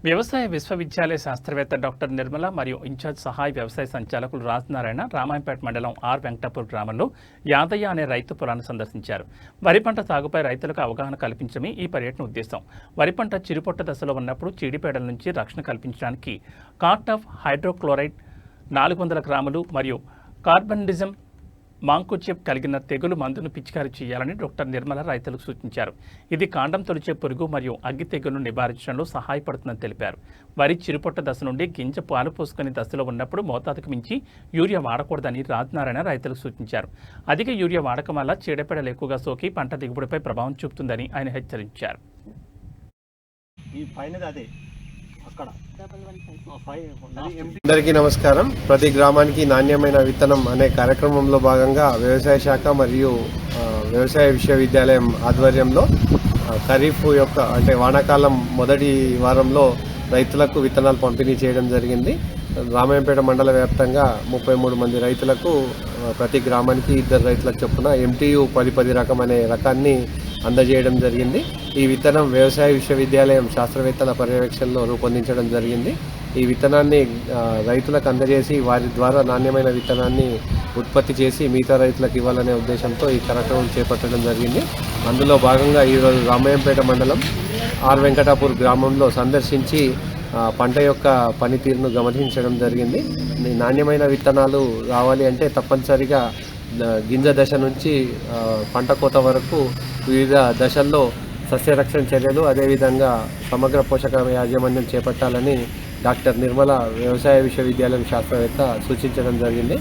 వ్యవసాయ విశ్వవిద్యాలయ శాస్త్రవేత్త డాక్టర్ నిర్మల మరియు ఇన్ఛార్జ్ సహాయ వ్యవసాయ సంచాలకులు రాజనారాయణ రామాయంపేట మండలం ఆర్ వెంకటాపూర్ గ్రామంలో యాదయ్య అనే రైతు పొలాన్ని సందర్శించారు. వరి పంట సాగుపై రైతులకు అవగాహన కల్పించడమే ఈ పర్యటన ఉద్దేశం. వరి పంట చిరుపొట్ట దశలో ఉన్నప్పుడు చీడిపేడల నుంచి రక్షణ కల్పించడానికి కార్ట్ ఆఫ్ హైడ్రోక్లోరైడ్ 400 గ్రాములు మరియు కార్బండిజం మాంకోచెప్ కలిగిన తెగులు మందును పిచికారీ చేయాలని డాక్టర్ నిర్మల రైతులకు సూచించారు. ఇది కాండం తొలిచే పురుగు మరియు అగ్గి తెగులను నివారించడంలో సహాయపడుతుందని తెలిపారు. వరి చిరుపొట్ట దశ నుండి గింజ పాలు పోసుకునే దశలో ఉన్నప్పుడు మోతాదుకు మించి యూరియా వాడకూడదని రాజనారాయణ రైతులకు సూచించారు. అధిక యూరియా వాడకం వల్ల చీడపీడలు ఎక్కువగా సోకి పంట దిగుబడిపై ప్రభావం చూపుతుందని ఆయన హెచ్చరించారు. అందరికీ నమస్కారం. ప్రతి గ్రామానికి నాణ్యమైన విత్తనం అనే కార్యక్రమంలో భాగంగా వ్యవసాయ శాఖ మరియు వ్యవసాయ విశ్వవిద్యాలయం ఆధ్వర్యంలో ఖరీఫ్ యొక్క అంటే వానాకాలం మొదటి వారంలో రైతులకు విత్తనాలు పంపిణీ చేయడం జరిగింది. రామాయంపేట మండల వ్యాప్తంగా 33 మంది రైతులకు ప్రతి గ్రామానికి 2 రైతులకు చొప్పున MTU 10 రకం అనే రకాన్ని అందజేయడం జరిగింది. ఈ విత్తనం వ్యవసాయ విశ్వవిద్యాలయం శాస్త్రవేత్తల పర్యవేక్షణలో రూపొందించడం జరిగింది. ఈ విత్తనాన్ని రైతులకు అందజేసి వారి ద్వారా నాణ్యమైన విత్తనాన్ని ఉత్పత్తి చేసి మిగతా రైతులకు ఇవ్వాలనే ఉద్దేశంతో ఈ కార్యక్రమం చేపట్టడం జరిగింది. అందులో భాగంగా ఈరోజు రామాయంపేట మండలం ఆర్ వెంకటాపూర్ గ్రామంలో సందర్శించి పంట యొక్క పనితీరును గమనించడం జరిగింది. నాణ్యమైన విత్తనాలు రావాలి అంటే తప్పనిసరిగా గింజ దశ నుంచి పంట కోత వరకు వివిధ దశల్లో సస్యరక్షణ చర్యలు అదేవిధంగా సమగ్ర పోషక యాజమాన్యం చేపట్టాలని డాక్టర్ నిర్మల వ్యవసాయ విశ్వవిద్యాలయం శాస్త్రవేత్త సూచించడం జరిగింది.